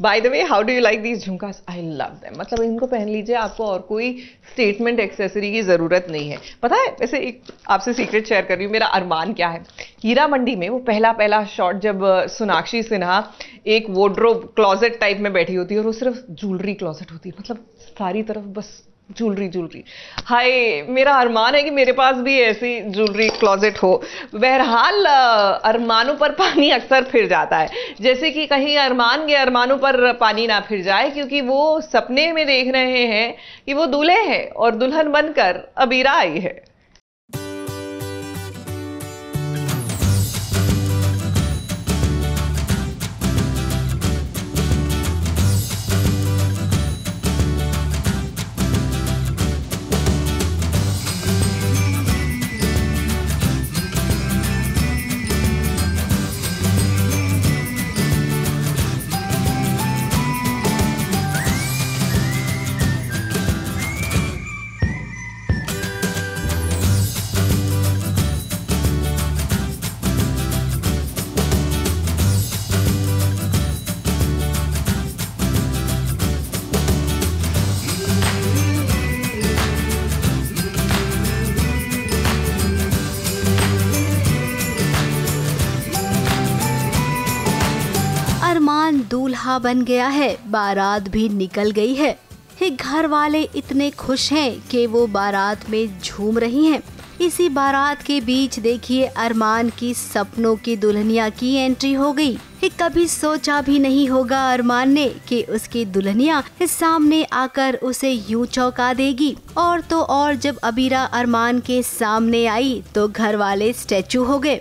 By the way, how do you like these झुमकास? I love them. मतलब इनको पहन लीजिए, आपको और कोई स्टेटमेंट एक्सेसरी की जरूरत नहीं है। पता है, वैसे एक आपसे सीक्रेट शेयर कर रही हूँ, मेरा अरमान क्या है। हीरा मंडी में वो पहला शॉट जब सोनाक्षी सिन्हा एक वार्डरोब क्लोजेट टाइप में बैठी होती है और वो सिर्फ ज्वेलरी क्लोजेट होती है, मतलब सारी तरफ बस ज्वेलरी। हाय, मेरा अरमान है कि मेरे पास भी ऐसी ज्वेलरी क्लोजेट हो। बहरहाल अरमानों पर पानी अक्सर फिर जाता है, जैसे कि कहीं अरमान के अरमानों पर पानी ना फिर जाए, क्योंकि वो सपने में देख रहे हैं कि वो दूल्हे हैं और दुल्हन बनकर अबीरा आई है। अरमान दूल्हा बन गया है, बारात भी निकल गई है। घर वाले इतने खुश हैं कि वो बारात में झूम रही हैं। इसी बारात के बीच देखिए अरमान की सपनों की दुल्हनिया की एंट्री हो गई। कभी सोचा भी नहीं होगा अरमान ने कि उसकी दुल्हनिया सामने आकर उसे यूं चौंका देगी। और तो और जब अबीरा अरमान के सामने आई तो घर वाले स्टैचू हो गए।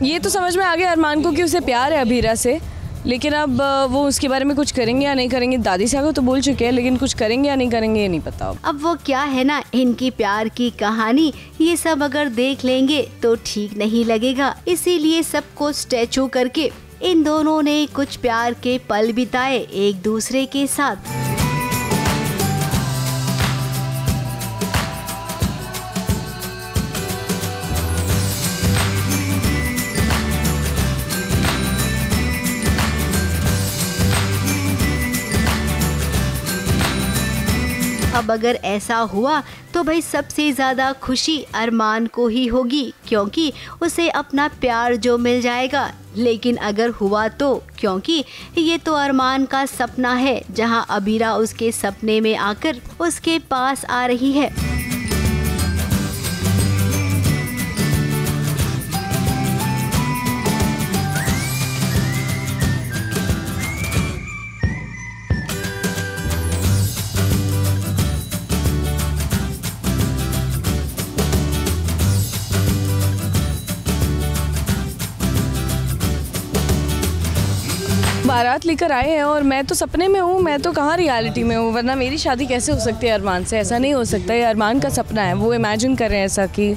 ये तो समझ में आ गया अरमान को कि उसे प्यार है अबीरा से, लेकिन अब वो उसके बारे में कुछ करेंगे या नहीं करेंगे। दादी साहब तो बोल चुके हैं, लेकिन कुछ करेंगे या नहीं करेंगे ये नहीं पता। अब वो क्या है ना, इनकी प्यार की कहानी ये सब अगर देख लेंगे तो ठीक नहीं लगेगा, इसीलिए सबको स्टैचू करके इन दोनों ने कुछ प्यार के पल बिताए एक दूसरे के साथ। अब अगर ऐसा हुआ तो भाई सबसे ज्यादा खुशी अरमान को ही होगी, क्योंकि उसे अपना प्यार जो मिल जाएगा। लेकिन अगर हुआ तो, क्योंकि ये तो अरमान का सपना है, जहां अबीरा उसके सपने में आकर उसके पास आ रही है। बारात लेकर आए हैं और मैं तो सपने में हूँ, मैं तो कहाँ रियलिटी में हूँ। वरना मेरी शादी कैसे हो सकती है अरमान से? ऐसा नहीं हो सकता। ये अरमान का सपना है, वो इमेजिन कर रहे हैं ऐसा कि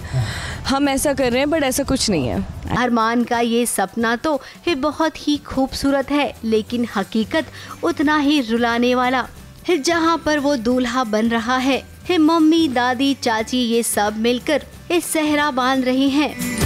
हम ऐसा कर रहे हैं, बट ऐसा कुछ नहीं है। अरमान का ये सपना तो बहुत ही खूबसूरत है, लेकिन हकीकत उतना ही रुलाने वाला है। जहाँ पर वो दूल्हा बन रहा है, मम्मी दादी चाची ये सब मिलकर इस सेहरा बांध रही हैं।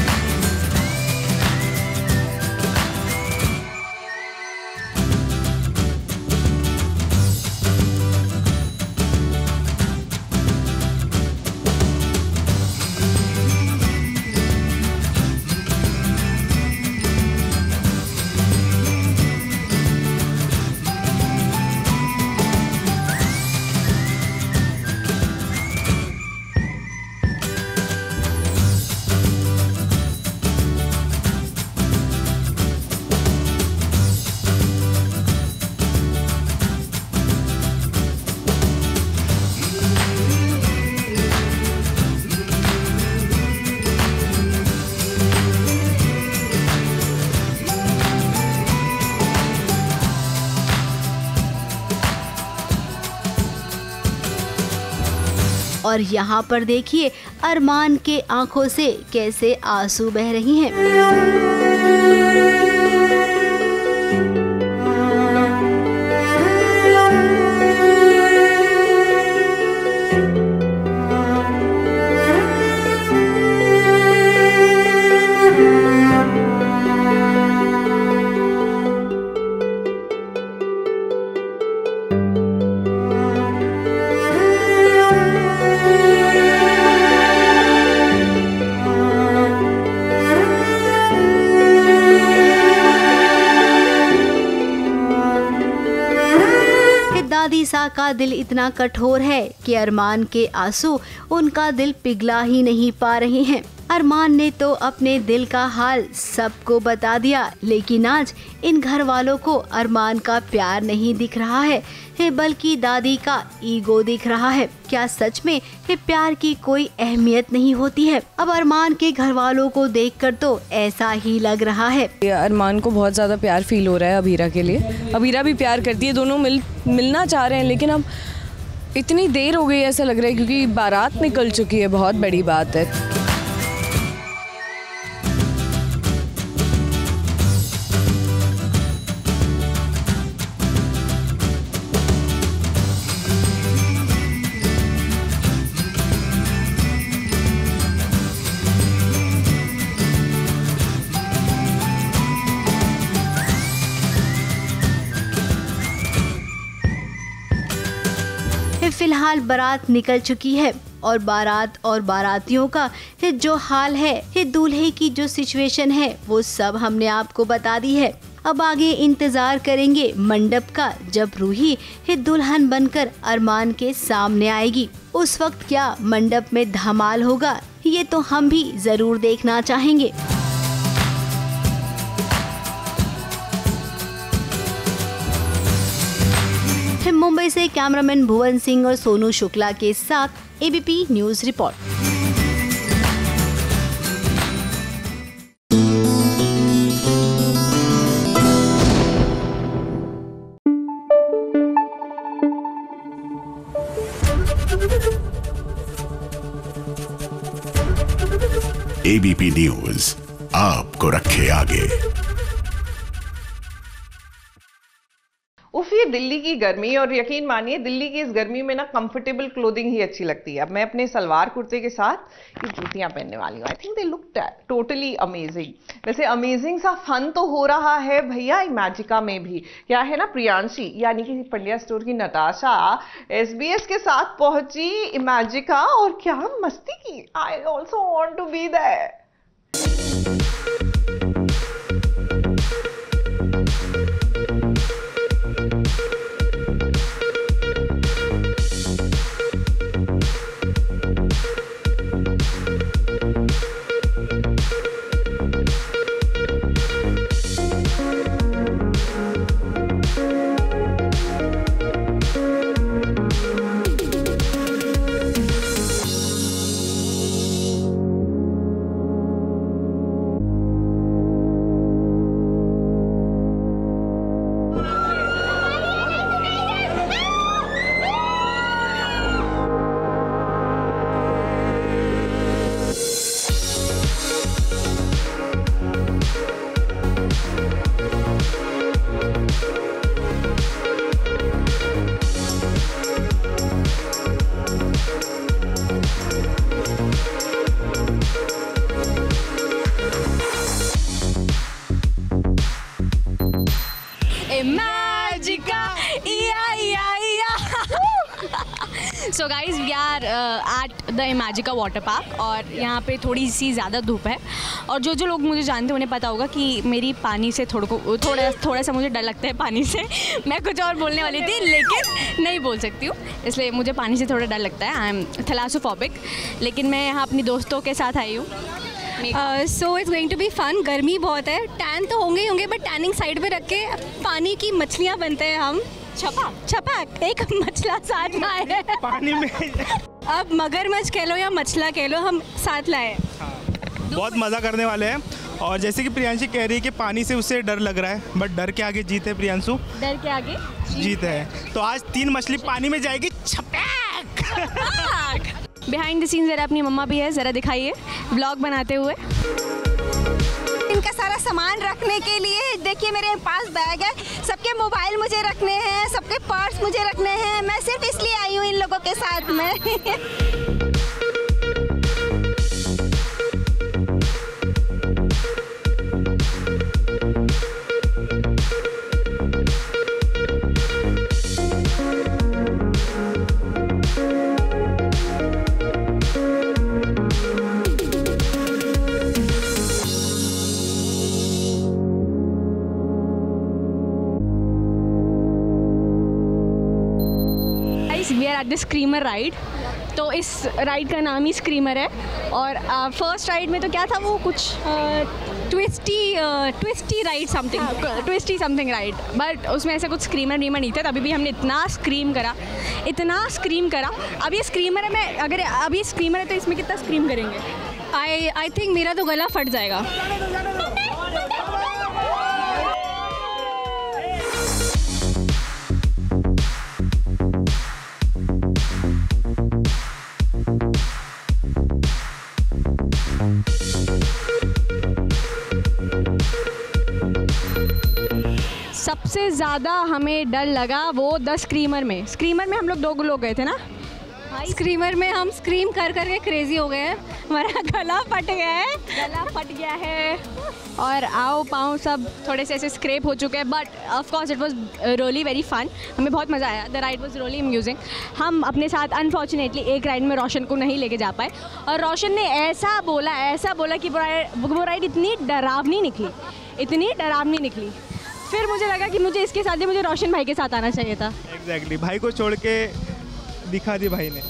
और यहाँ पर देखिए अरमान के आंखों से कैसे आंसू बह रही हैं। दादी सा का दिल इतना कठोर है कि अरमान के आंसू उनका दिल पिघला ही नहीं पा रहे हैं। अरमान ने तो अपने दिल का हाल सबको बता दिया, लेकिन आज इन घर वालों को अरमान का प्यार नहीं दिख रहा है, बल्कि दादी का ईगो दिख रहा है। क्या सच में प्यार की कोई अहमियत नहीं होती है? अब अरमान के घर वालों को देखकर तो ऐसा ही लग रहा है। अरमान को बहुत ज़्यादा प्यार फील हो रहा है अबीरा के लिए। अबीरा भी प्यार करती है, दोनों मिलना चाह रहे हैं, लेकिन अब इतनी देर हो गई ऐसा लग रहा है, क्योंकि बारात निकल चुकी है। बहुत बड़ी बात है। फिलहाल बारात निकल चुकी है और बारात और बारातियों का जो हाल है, दूल्हे की जो सिचुएशन है, वो सब हमने आपको बता दी है। अब आगे इंतजार करेंगे मंडप का, जब रूही दुल्हन बनकर अरमान के सामने आएगी। उस वक्त क्या मंडप में धमाल होगा, ये तो हम भी जरूर देखना चाहेंगे। मुंबई से कैमरामैन भुवन सिंह और सोनू शुक्ला के साथ ABP news report. ABP news आपको रखे आगे। उफ, ये दिल्ली की गर्मी, और यकीन मानिए दिल्ली की इस गर्मी में ना कंफर्टेबल क्लोथिंग ही अच्छी लगती है। अब मैं अपने सलवार कुर्ते के साथ ये जूतियां पहनने वाली हूँ। I think they look totally amazing. वैसे अमेजिंग सा फन तो हो रहा है भैया इमेजिका में भी। क्या है ना, प्रियांशी यानी कि पंड्या स्टोर की नताशा SBS के साथ पहुंची इमेजिका, और क्या मस्ती की। I also want to be there. So guys we are at the Imagica water park, और यहाँ पे थोड़ी सी ज़्यादा धूप है, और जो जो लोग मुझे जानते हैं उन्हें पता होगा कि मेरी पानी से थोड़ा सा मुझे डर लगता है पानी से। मैं कुछ और बोलने वाली थी लेकिन नहीं बोल सकती हूँ, इसलिए मुझे पानी से थोड़ा डर लगता है। आई एम थैलासोफोबिक, लेकिन मैं यहाँ अपनी दोस्तों के साथ आई हूँ। So it's going to be fun. गर्मी बहुत है, टैन तो होंगे ही होंगे, बट टैनिंग साइड पे रख के पानी की मछलियाँ बनते हैं हम। छपाक एक मछला साथ लाए हैं पानी में। अब मगरमच्छ कह लो या मछला कह लो, हम साथ लाए हैं। बहुत मज़ा करने वाले हैं। और जैसे कि प्रियांशी कह रही है कि पानी से उससे डर लग रहा है, बट डर के आगे जीत है प्रियांशु। डर के आगे जीत है। तो आज 3 मछली पानी में जाएगी। छपाक। बिहाइंड द सीन जरा अपनी मम्मा भी है, जरा दिखाइए व्लॉग बनाते हुए। इनका सारा सामान रखने के लिए देखिए मेरे पास बैग है, सबके मोबाइल मुझे रखने हैं, सबके पर्स मुझे रखने हैं। मैं सिर्फ इसलिए आई हूँ इन लोगों के साथ में। Guys we are at the screamer ride. तो इस राइड का नाम ही स्क्रीमर है। और फर्स्ट राइड में तो क्या था वो कुछ twisty ride something ride, but उसमें ऐसा कुछ स्क्रीमर वीमर नहीं था। तभी भी हमने इतना स्क्रीम करा। अब ये स्क्रीमर है, मैं अगर अब ये स्क्रीमर है तो इसमें कितना स्क्रीम करेंगे? आई थिंक मेरा तो गला फट जाएगा। सबसे ज़्यादा हमें डर लगा वो 10 स्क्रीमर में हम लोग 2 लोग गए थे ना। स्क्रीमर में हम स्क्रीम कर के क्रेजी हो गए हैं, हमारा गला फट गया है और आओ पाँव सब थोड़े से ऐसे स्क्रैप हो चुके हैं। But of course it was really very fun, हमें बहुत मज़ा आया। The ride was really amusing. हम अपने साथ अनफॉर्चुनेटली एक राइड में रोशन को नहीं लेके जा पाए, और रोशन ने ऐसा बोला कि वो राइड इतनी डरावनी निकली। फिर मुझे लगा कि मुझे इसके साथ मुझे रोशन भाई के साथ आना चाहिए था। एग्जैक्टली, भाई को छोड़ के दिखा दी भाई ने।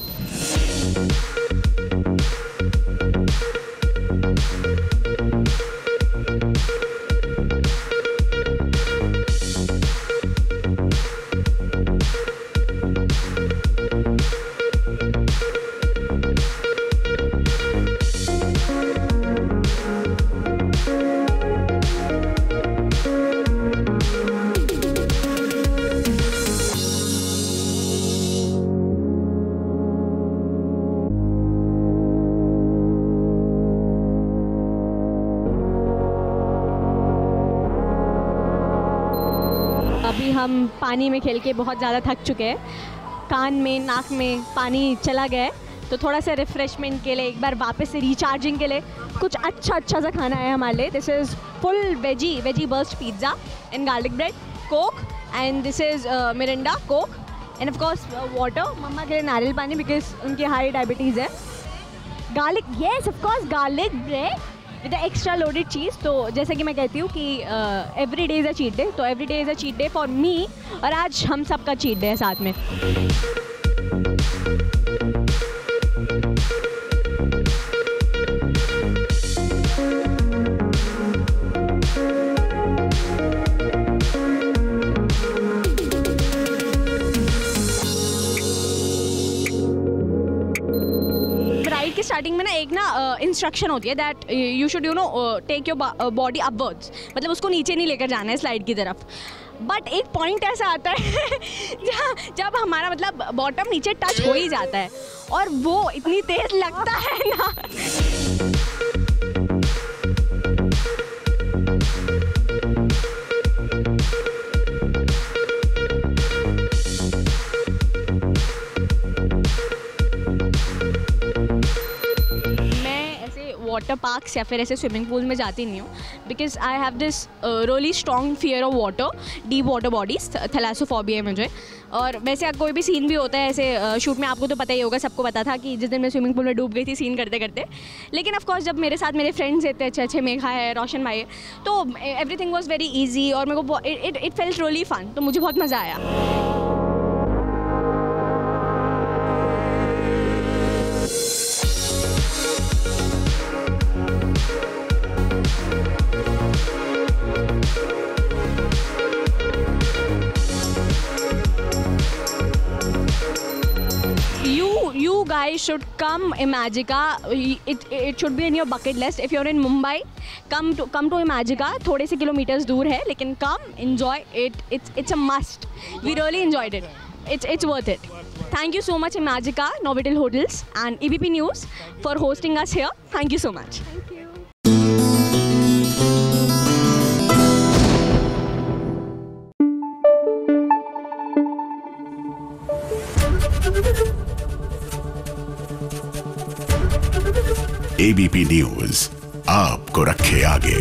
अभी हम पानी में खेल के बहुत ज़्यादा थक चुके हैं, कान में नाक में पानी चला गया है, तो थोड़ा सा रिफ़्रेशमेंट के लिए एक बार वापस से रिचार्जिंग के लिए कुछ अच्छा सा खाना है हमारे लिए। This is full veggie burst pizza and garlic bread, coke, and this is Mirinda coke, and of course water. मम्मा के लिए नारियल पानी बिकॉज उनकी हाई डायबिटीज़ है। Garlic, yes of course garlic bread with extra loaded cheese. तो जैसे कि मैं कहती हूँ कि every day is a cheat day, तो every day is a cheat day for me, और आज हम सबका चीट डे है साथ में। के स्टार्टिंग में ना एक इंस्ट्रक्शन होती है that you should take your body upwards, मतलब उसको नीचे नहीं लेकर जाना है स्लाइड की तरफ। बट एक पॉइंट ऐसा आता है जब हमारा मतलब बॉटम नीचे टच हो ही जाता है, और वो इतनी तेज लगता है ना। वाटर पार्क्स या फिर ऐसे स्विमिंग पूल में जाती नहीं हूँ, because I have this really strong fear of water, deep water bodies, thalassophobia है मुझे। और वैसे कोई भी सीन भी होता है ऐसे शूट में, आपको तो पता ही होगा, सबको पता था कि जिस दिन मैं स्विमिंग पूल में डूब गई थी सीन करते करते। लेकिन ऑफ कोर्स जब मेरे साथ मेरे फ्रेंड्स इतने अच्छे मेघा है, रोशन भाई है, तो एवरीथिंग वाज वेरी इजी और मेरे को इट फेल्ट रियली फन, तो मुझे बहुत मज़ा आया। You guys should come Imagica. It should be in your bucket list. If you're in Mumbai, come to Imagica. थोड़े से किलोमीटर्स दूर है, लेकिन come enjoy it. It's a must. We really enjoyed it. It's worth it. Thank you so much Imagica, Novotel Hotels and EBP News for hosting us here. Thank you so much. Thank you. ABP news आपको रखे आगे।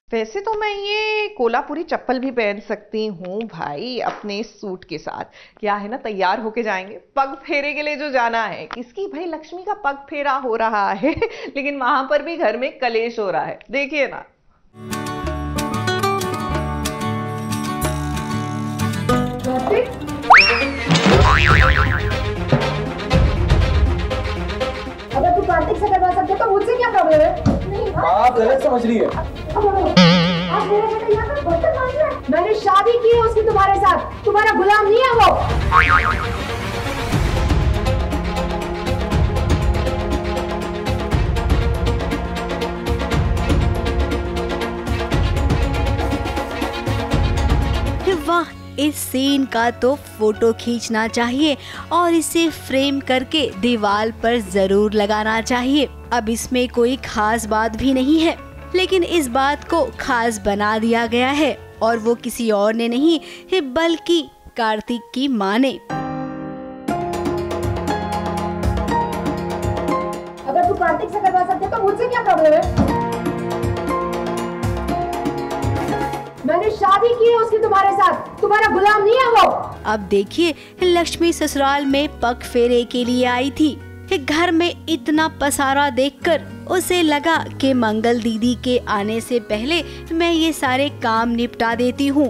वैसे तो मैं ये कोल्हापुरी चप्पल भी पहन सकती हूँ भाई अपने सूट के साथ। क्या है ना, तैयार होके जाएंगे, पग फेरे के लिए जो जाना है, किसकी भाई लक्ष्मी का पग फेरा हो रहा है लेकिन वहां पर भी घर में कलेश हो रहा है, देखिए ना। प्रॉब्लम है? आप गलत समझ रही है। आप मेरे बेटे यहाँ पर बर्तन मांज रहे हैं? मैंने शादी की है उसकी तुम्हारे साथ, तुम्हारा गुलाम नहीं है वो। वाह, इस सीन का तो फोटो खींचना चाहिए और इसे फ्रेम करके दीवार पर जरूर लगाना चाहिए। अब इसमें कोई खास बात भी नहीं है, लेकिन इस बात को खास बना दिया गया है और वो किसी और ने नहीं है बल्कि कार्तिक की माँ ने। अगर तू कार्तिक से करवा सकते तो मुझसे क्या प्रॉब्लम है? मैंने शादी की है उसकी तुम्हारे साथ, तुम्हारा गुलाम नहीं है वो। अब देखिए, लक्ष्मी ससुराल में पग फेरे के लिए आई थी। घर में इतना पसारा देखकर उसे लगा कि मंगल दीदी के आने से पहले मैं ये सारे काम निपटा देती हूँ।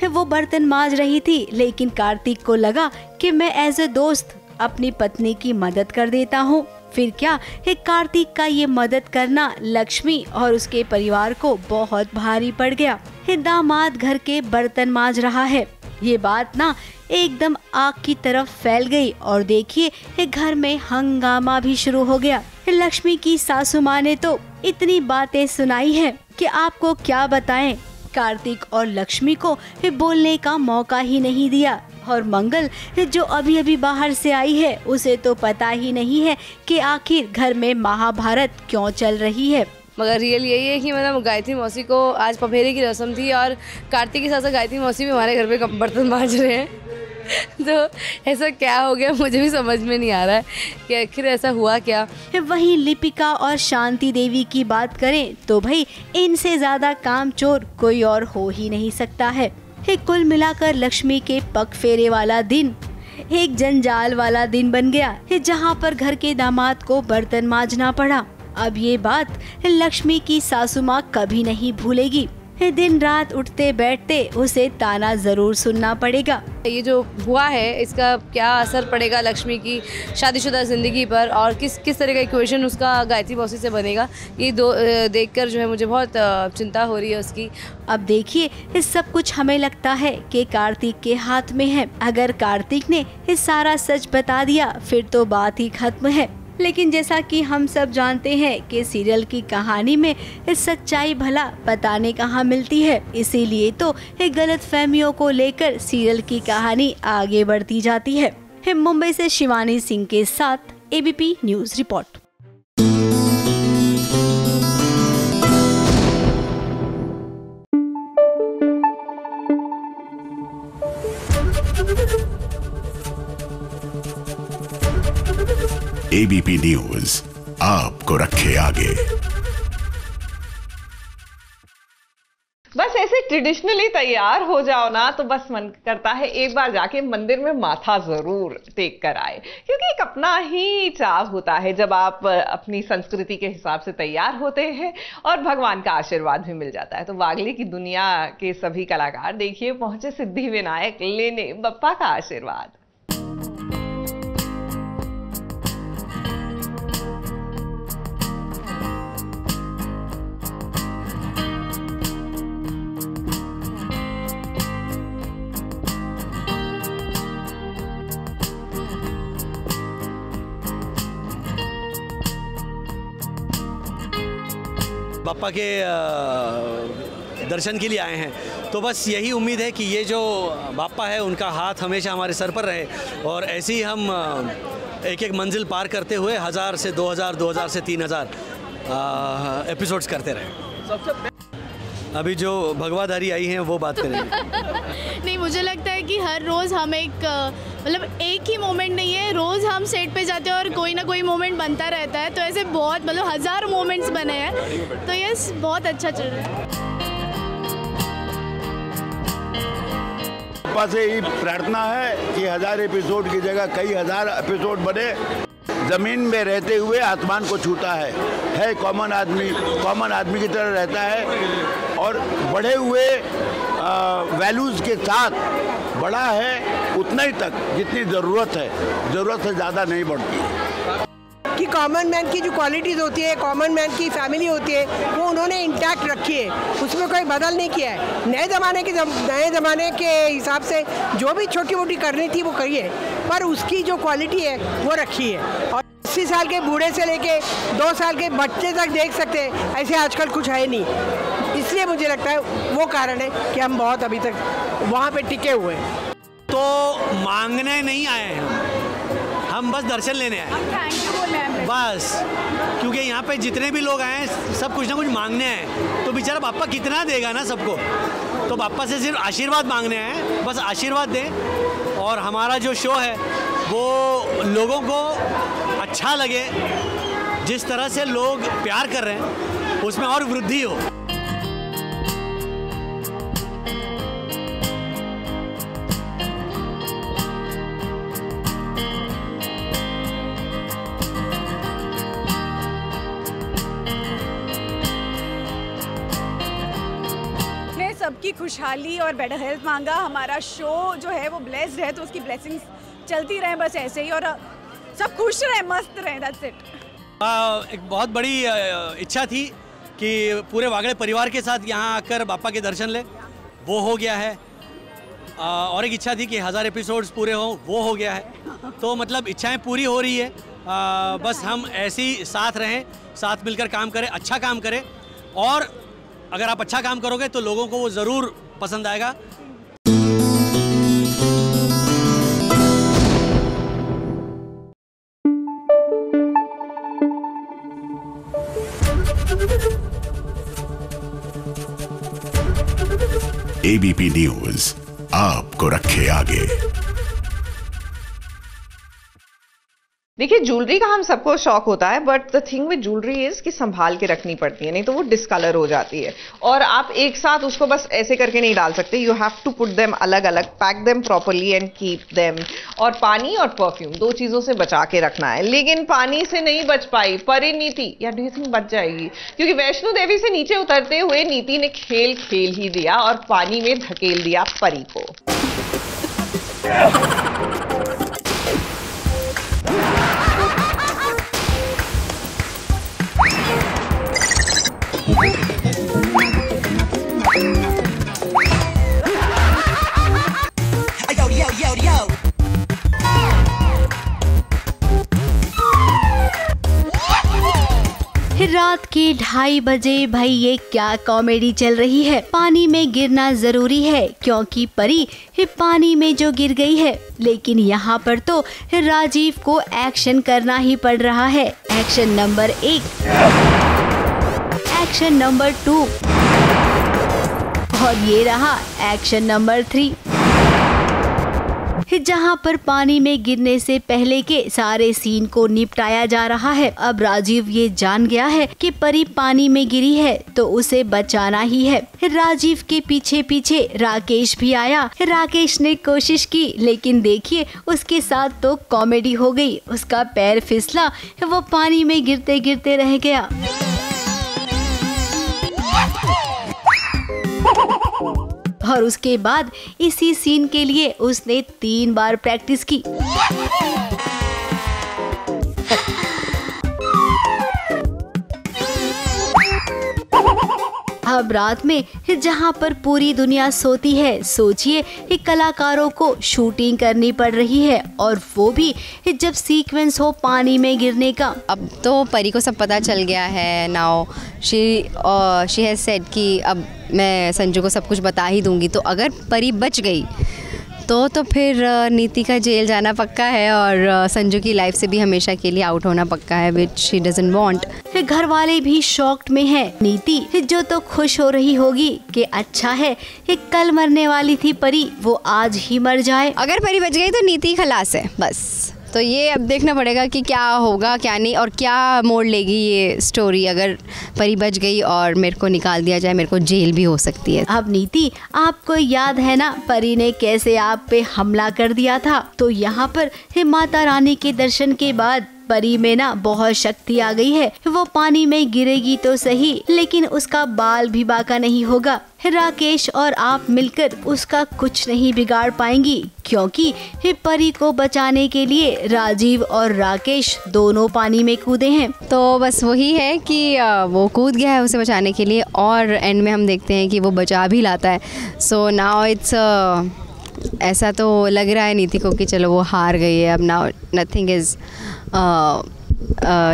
वो बर्तन मांज रही थी, लेकिन कार्तिक को लगा कि मैं एज ए दोस्त अपनी पत्नी की मदद कर देता हूँ। फिर क्या है, कार्तिक का ये मदद करना लक्ष्मी और उसके परिवार को बहुत भारी पड़ गया। दामाद घर के बर्तन मांज रहा है, ये बात ना एकदम आग की तरफ फैल गई और देखिए घर में हंगामा भी शुरू हो गया। लक्ष्मी की सासू माँ ने तो इतनी बातें सुनाई हैं कि आपको क्या बताएं। कार्तिक और लक्ष्मी को बोलने का मौका ही नहीं दिया और मंगल जो अभी अभी बाहर से आई है उसे तो पता ही नहीं है कि आखिर घर में महाभारत क्यों चल रही है। मगर रियल यही है कि मतलब गायत्री मौसी को आज पफेरे की रस्म थी और कार्तिक के साथ साथ गायत्री मौसी भी हमारे घर पे बर्तन मांज रहे हैं। तो ऐसा क्या हो गया, मुझे भी समझ में नहीं आ रहा है कि आखिर ऐसा हुआ क्या। वहीं लिपिका और शांति देवी की बात करें तो भाई इनसे ज्यादा कामचोर कोई और हो ही नहीं सकता है। कुल मिलाकर लक्ष्मी के पग फेरे वाला दिन एक जंजाल वाला दिन बन गया, जहां पर घर के दामाद को बर्तन मांजना पड़ा। अब ये बात लक्ष्मी की सासू माँ कभी नहीं भूलेगी। दिन रात उठते बैठते उसे ताना जरूर सुनना पड़ेगा। ये जो हुआ है इसका क्या असर पड़ेगा लक्ष्मी की शादीशुदा जिंदगी पर और किस तरह का इक्वेशन उसका गायत्री मौसी से बनेगा, ये देखकर जो है मुझे बहुत चिंता हो रही है उसकी। अब देखिए, इस सब कुछ हमें लगता है कि कार्तिक के हाथ में है। अगर कार्तिक ने इस सारा सच बता दिया फिर तो बात ही खत्म है। लेकिन जैसा कि हम सब जानते हैं कि सीरियल की कहानी में इस सच्चाई भला बताने कहाँ मिलती है, इसीलिए तो गलत फहमियों को लेकर सीरियल की कहानी आगे बढ़ती जाती है। मुंबई से शिवानी सिंह के साथ ABP news report. ABP news आपको रखे आगे। बस ऐसे ट्रेडिशनली तैयार हो जाओ ना तो बस मन करता है एक बार जाके मंदिर में माथा जरूर टेक कर आए, क्योंकि एक अपना ही चाव होता है जब आप अपनी संस्कृति के हिसाब से तैयार होते हैं और भगवान का आशीर्वाद भी मिल जाता है। तो वागले की दुनिया के सभी कलाकार देखिए पहुंचे सिद्धि विनायक लेने बप्पा का आशीर्वाद। बाप्पा के दर्शन के लिए आए हैं, तो बस यही उम्मीद है कि ये जो बाप्पा है उनका हाथ हमेशा हमारे सर पर रहे और ऐसे ही हम एक एक मंजिल पार करते हुए 1000 से 2000, 2000 से 3000 एपिसोड्स करते रहे। अभी जो भगवाधारी आई हैं वो बात करेंगे। नहीं, मुझे लगता है कि हर रोज़ हम मतलब एक ही मोमेंट नहीं है, रोज़ हम सेट पे जाते हैं और कोई ना कोई मोमेंट बनता रहता है। तो ऐसे बहुत मतलब 1000 मोमेंट्स बने हैं, तो ये बहुत अच्छा चल रहा है। पापा से ही प्रार्थना है कि 1000 एपिसोड की जगह कई 1000 एपिसोड बने। ज़मीन में रहते हुए आसमान को छूता है कॉमन आदमी की तरह रहता है और बढ़े हुए वैल्यूज़ के साथ बड़ा है उतना ही तक जितनी ज़रूरत है, ज़रूरत से ज़्यादा नहीं बढ़ती है। कि कॉमन मैन की जो क्वालिटीज़ होती है, कॉमन मैन की फैमिली होती है, वो उन्होंने इंटैक्ट रखी है, उसमें कोई बदल नहीं किया है। नए ज़माने के हिसाब से जो भी छोटी मोटी करनी थी वो करी है, पर उसकी जो क्वालिटी है वो रखी है। और 80 साल के बूढ़े से लेके 2 साल के बच्चे तक देख सकते हैं, ऐसे आजकल कुछ है नहीं। इसलिए मुझे लगता है वो कारण है कि हम बहुत अभी तक वहाँ पे टिके हुए हैं। तो मांगने नहीं आए हैं हम बस दर्शन लेने आए बस, क्योंकि यहाँ पे जितने भी लोग आए हैं सब कुछ ना कुछ मांगने आए, तो बेचारा बाप्पा कितना देगा ना सबको, तो बाप्पा से सिर्फ आशीर्वाद मांगने आए, बस आशीर्वाद दें और हमारा जो शो है वो लोगों को अच्छा लगे, जिस तरह से लोग प्यार कर रहे हैं उसमें और वृद्धि हो। सबकी खुशहाली और बेटर हेल्थ मांगा। हमारा शो जो है वो ब्लेस्ड है, तो उसकी ब्लेसिंग्स चलती रहें बस ऐसे ही, और सब खुश रहें, मस्त रहें, दैट्स इट। एक बहुत बड़ी इच्छा थी कि पूरे वागड़े परिवार के साथ यहाँ आकर बाप्पा के दर्शन ले, वो हो गया है। और एक इच्छा थी कि 1000 एपिसोड्स पूरे हों, वो हो गया है। तो मतलब इच्छाएं पूरी हो रही है, बस हम ऐसे ही साथ रहें, साथ मिलकर काम करें, अच्छा काम करें, और अगर आप अच्छा काम करोगे तो लोगों को वो ज़रूर पसंद आएगा। ABP न्यूज़ आपको रखे आगे। देखिए, ज्वेलरी का हम सबको शौक होता है, but the thing with jewellery is कि संभाल के रखनी पड़ती है, नहीं तो वो डिस्कलर हो जाती है। और आप एक साथ उसको बस ऐसे करके नहीं डाल सकते, you have to put them अलग अलग, pack them properly and keep them. और पानी और परफ्यूम 2 चीज़ों से बचा के रखना है। लेकिन पानी से नहीं बच पाई परिणीति, या डू यू थिंक बच जाएगी? क्योंकि वैष्णो देवी से नीचे उतरते हुए नीति ने खेल ही दिया और पानी में धकेल दिया परी को। रात के 2:30 बजे भाई ये क्या कॉमेडी चल रही है। पानी में गिरना जरूरी है क्योंकि परी पानी में जो गिर गई है, लेकिन यहाँ पर तो राजीव को एक्शन करना ही पड़ रहा है। एक्शन नंबर 1, एक्शन नंबर 2 और ये रहा एक्शन नंबर 3, जहाँ पर पानी में गिरने से पहले के सारे सीन को निपटाया जा रहा है। अब राजीव ये जान गया है कि परी पानी में गिरी है तो उसे बचाना ही है। राजीव के पीछे पीछे राकेश भी आया। राकेश ने कोशिश की, लेकिन देखिए उसके साथ तो कॉमेडी हो गई। उसका पैर फिसला, वो पानी में गिरते गिरते रह गया। और उसके बाद इसी सीन के लिए उसने 3 बार प्रैक्टिस की। अब रात में जहाँ पर पूरी दुनिया सोती है, सोचिए कलाकारों को शूटिंग करनी पड़ रही है, और वो भी जब सीक्वेंस हो पानी में गिरने का। अब तो परी को सब पता चल गया है। नाउ शी हैज सेड कि अब मैं संजू को सब कुछ बता ही दूंगी। तो अगर परी बच गई तो फिर नीति का जेल जाना पक्का है, और संजू की लाइफ से भी हमेशा के लिए आउट होना पक्का है, विच शी डजंट वांट। घर वाले भी शॉक्ड में हैं। नीति जो तो खुश हो रही होगी कि अच्छा है कल मरने वाली थी परी, वो आज ही मर जाए। अगर परी बच गई तो नीति खलास है बस। तो ये अब देखना पड़ेगा कि क्या होगा क्या नहीं, और क्या मोड़ लेगी ये स्टोरी। अगर परी बच गई और मेरे को निकाल दिया जाए, मेरे को जेल भी हो सकती है। अब नीति, आपको याद है ना परी ने कैसे आप पे हमला कर दिया था? तो यहाँ पर माता रानी के दर्शन के बाद परी में ना बहुत शक्ति आ गई है। वो पानी में गिरेगी तो सही, लेकिन उसका बाल भी बाका नहीं होगा। राकेश और आप मिलकर उसका कुछ नहीं बिगाड़ पाएंगी, क्योंकि परी को बचाने के लिए राजीव और राकेश दोनों पानी में कूदे हैं। तो बस वही है कि वो कूद गया है उसे बचाने के लिए, और एंड में हम देखते हैं कि वो बचा भी लाता है। सो नाउ इट्स ऐसा तो लग रहा है नीति को कि चलो वो हार गई है, अब नाउ नथिंग इज़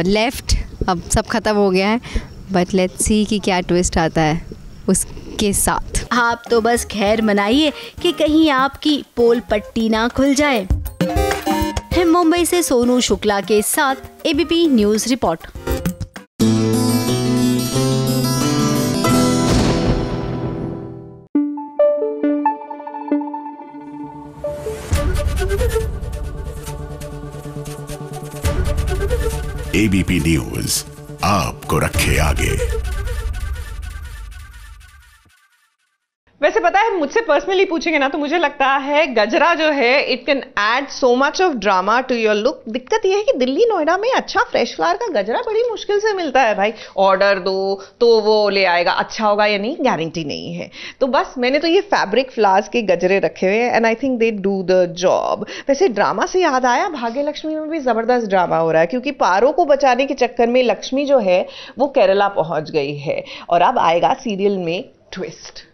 लेफ्ट, अब सब खत्म हो गया है। बट लेट्स सी कि क्या ट्विस्ट आता है उसके साथ। आप तो बस खैर मनाइए कि कहीं आपकी पोल पट्टी ना खुल जाए। मुंबई से सोनू शुक्ला के साथ ABP news report. ABP news आपको रखे आगे। वैसे पता है, मुझसे पर्सनली पूछेंगे ना तो मुझे लगता है गजरा जो है it can add so much of drama to your look. दिक्कत यह है कि दिल्ली नोएडा में अच्छा फ्रेश फ्लावर का गजरा बड़ी मुश्किल से मिलता है भाई। ऑर्डर दो तो वो ले आएगा, अच्छा होगा या नहीं गारंटी नहीं है। तो बस मैंने तो ये फैब्रिक फ्लावर्स के गजरे रखे हुए हैं and I think they do the job. वैसे ड्रामा से याद आया, भाग्य लक्ष्मी में भी जबरदस्त ड्रामा हो रहा है, क्योंकि पारो को बचाने के चक्कर में लक्ष्मी जो है वो केरला पहुंच गई है और अब आएगा सीरियल में ट्विस्ट।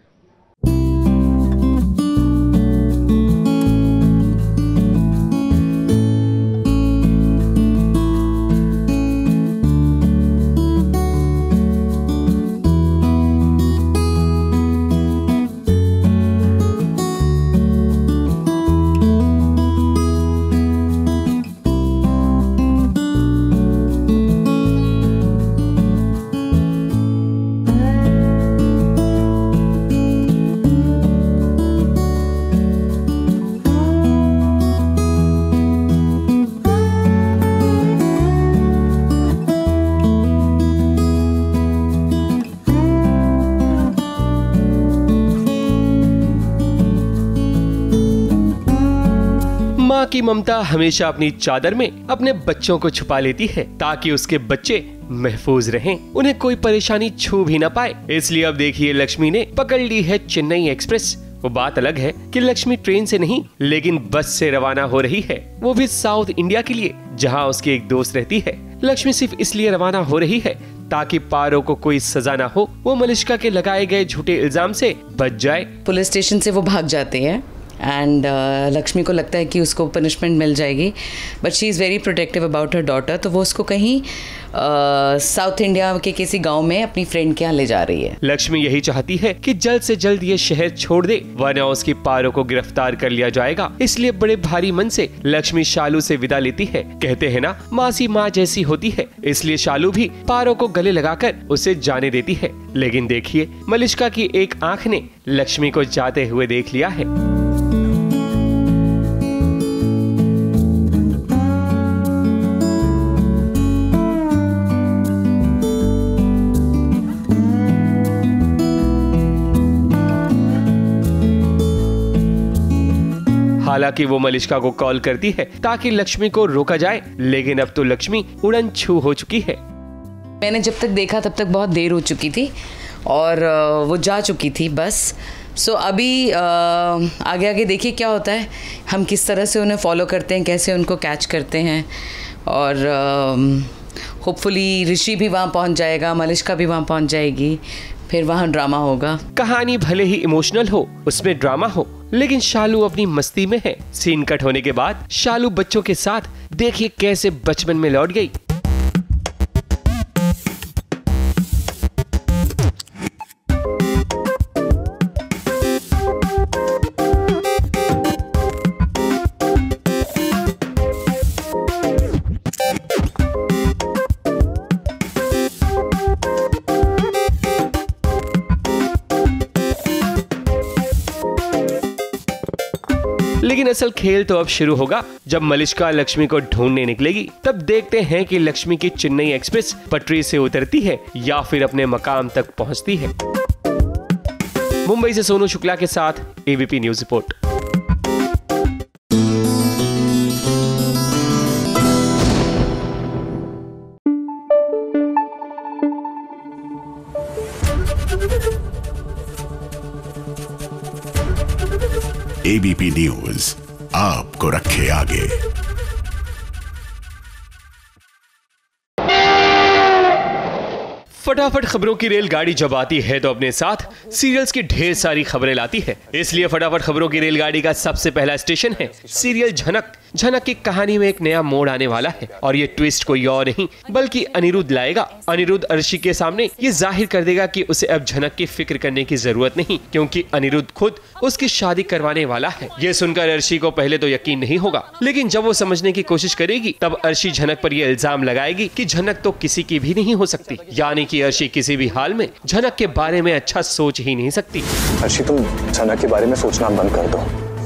माँ की ममता हमेशा अपनी चादर में अपने बच्चों को छुपा लेती है ताकि उसके बच्चे महफूज रहें, उन्हें कोई परेशानी छू भी न पाए। इसलिए अब देखिए लक्ष्मी ने पकड़ ली है चेन्नई एक्सप्रेस। वो बात अलग है कि लक्ष्मी ट्रेन से नहीं लेकिन बस से रवाना हो रही है, वो भी साउथ इंडिया के लिए, जहाँ उसकी एक दोस्त रहती है। लक्ष्मी सिर्फ इसलिए रवाना हो रही है ताकि पारो को कोई सजा ना हो, वो मलिष्का के लगाए गए झूठे इल्जाम से बच जाए। पुलिस स्टेशन से वो भाग जाते हैं एंड लक्ष्मी को लगता है कि उसको पनिशमेंट मिल जाएगी, but she is very protective about her daughter. तो वो उसको कहीं साउथ इंडिया के किसी गांव में अपनी फ्रेंड के यहाँ ले जा रही है। लक्ष्मी यही चाहती है कि जल्द से जल्द ये शहर छोड़ दे, वरना उसकी पारो को गिरफ्तार कर लिया जाएगा। इसलिए बड़े भारी मन से लक्ष्मी शालू से विदा लेती है। कहते हैं ना, मासी माँ जैसी होती है, इसलिए शालू भी पारो को गले लगाकर उसे जाने देती है। लेकिन देखिए, मलिष्का की एक आंख ने लक्ष्मी को जाते हुए देख लिया है। हालांकि वो मलिष्का को कॉल करती है ताकि लक्ष्मी को रोका जाए, लेकिन अब तो लक्ष्मी उड़न छू हो चुकी है। मैंने जब तक देखा तब तक बहुत देर हो चुकी थी और वो जा चुकी थी बस। सो अभी आगे आगे देखिए क्या होता है, हम किस तरह से उन्हें फॉलो करते हैं, कैसे उनको कैच करते हैं, और होपफुली ऋषि भी वहाँ पहुँच जाएगा, मलिष्का भी वहाँ पहुँच जाएगी, फिर वहाँ ड्रामा होगा। कहानी भले ही इमोशनल हो, उसमें ड्रामा हो, लेकिन शालू अपनी मस्ती में है। सीन कट होने के बाद शालू बच्चों के साथ देखिए कैसे बचपन में लौट गई। लेकिन असल खेल तो अब शुरू होगा जब मलिष्का लक्ष्मी को ढूंढने निकलेगी। तब देखते हैं कि लक्ष्मी की चेन्नई एक्सप्रेस पटरी से उतरती है या फिर अपने मकाम तक पहुंचती है। मुंबई से सोनू शुक्ला के साथ ABP news report. ABP news आपको रखे आगे। फटाफट खबरों की रेलगाड़ी जब आती है तो अपने साथ सीरियल्स की ढेर सारी खबरें लाती है। इसलिए फटाफट खबरों की रेलगाड़ी का सबसे पहला स्टेशन है सीरियल झनक। झनक की कहानी में एक नया मोड़ आने वाला है और ये ट्विस्ट कोई और नहीं बल्कि अनिरुद्ध लाएगा। अनिरुद्ध अर्शी के सामने ये जाहिर कर देगा कि उसे अब झनक की फिक्र करने की जरूरत नहीं, क्योंकि अनिरुद्ध खुद उसकी शादी करवाने वाला है। ये सुनकर अर्शी को पहले तो यकीन नहीं होगा, लेकिन जब वो समझने की कोशिश करेगी तब अर्शी झनक पर यह इल्जाम लगाएगी कि झनक तो किसी की भी नहीं हो सकती, यानी कि अर्शी किसी भी हाल में झनक के बारे में अच्छा सोच ही नहीं सकती। अर्शी, तुम झनक के बारे में सोचना बंद कर दो।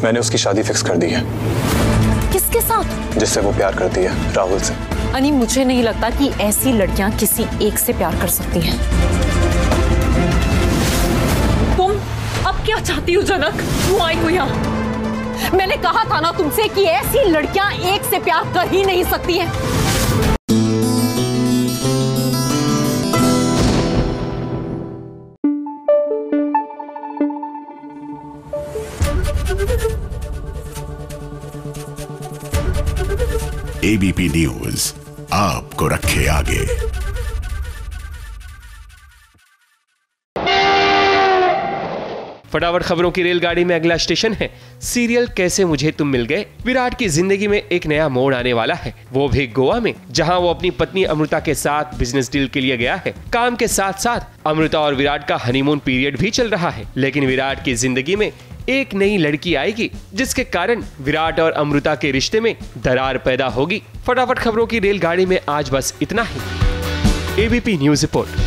मैंने उसकी शादी फिक्स कर दी है। किसके साथ? जिससे वो प्यार करती है, राहुल से। अनी, मुझे नहीं लगता कि ऐसी लड़कियां किसी एक से प्यार कर सकती हैं। तुम अब क्या चाहती हो जनक? क्यों आई हो यहाँ? मैंने कहा था ना तुमसे कि ऐसी लड़कियां एक से प्यार कर ही नहीं सकती हैं। एबीपी न्यूज आपको रखे आगे। फटाफट खबरों की रेलगाड़ी में अगला स्टेशन है सीरियल कैसे मुझे तुम मिल गए। विराट की जिंदगी में एक नया मोड़ आने वाला है, वो भी गोवा में, जहां वो अपनी पत्नी अमृता के साथ बिजनेस डील के लिए गया है। काम के साथ साथ अमृता और विराट का हनीमून पीरियड भी चल रहा है, लेकिन विराट की जिंदगी में एक नई लड़की आएगी जिसके कारण विराट और अमृता के रिश्ते में दरार पैदा होगी। फटाफट खबरों की रेलगाड़ी में आज बस इतना ही। ABP news report.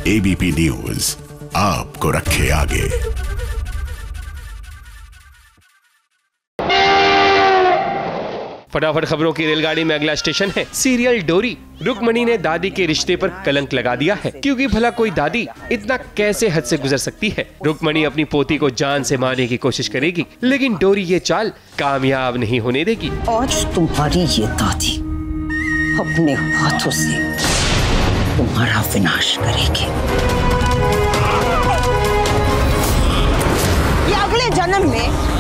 ABP news आपको रखे आगे। फटाफट खबरों की रेलगाड़ी में अगला स्टेशन है सीरियल डोरी। रुक्मणी ने दादी के रिश्ते पर कलंक लगा दिया है, क्योंकि भला कोई दादी इतना कैसे हद से गुजर सकती है। रुक्मणी अपनी पोती को जान से मारने की कोशिश करेगी, लेकिन डोरी ये चाल कामयाब नहीं होने देगी। आज तुम्हारी ये दादी अपने हाथों से तुम्हारा विनाश करेगी। ये अगले जन्म में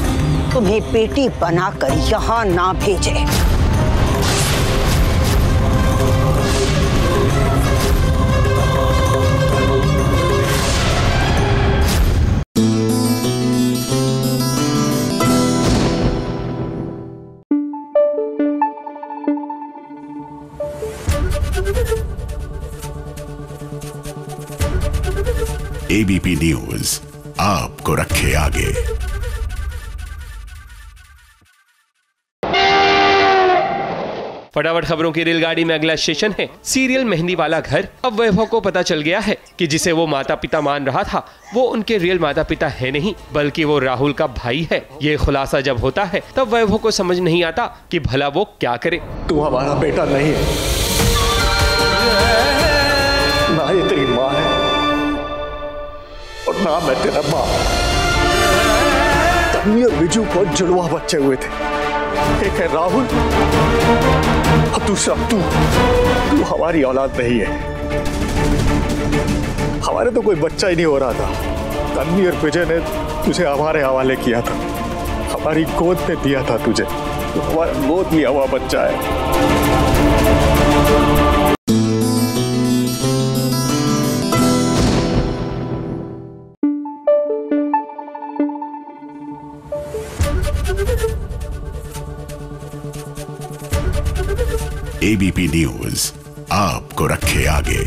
तुम्हें बेटी बनाकर यहाँ ना भेजे। एबीपी न्यूज आपको रखे आगे। फटाफट खबरों की रेलगाड़ी में अगला स्टेशन है सीरियल मेहंदी वाला घर। अब वैभव को पता चल गया है कि जिसे वो माता पिता मान रहा था वो उनके रियल माता पिता है नहीं, बल्कि वो राहुल का भाई है। ये खुलासा जब होता है तब वैभव को समझ नहीं आता कि भला वो क्या करे। तू हमारा बेटा नहीं है, ना ये तेरी माँ है और ना मैं तेरा बाप। तन्वी और बिजू को जुड़वा बच्चे हुए थे, एक है राहुल और दूसरा तू हमारी औलाद नहीं है। हमारे तो कोई बच्चा ही नहीं हो रहा था। तन्वी और विजय ने तुझे हमारे हवाले किया था, हमारी गोद में दिया था तुझे, तो हमारा गोद लिया हुआ बच्चा है। एबीपी न्यूज आपको रखे आगे।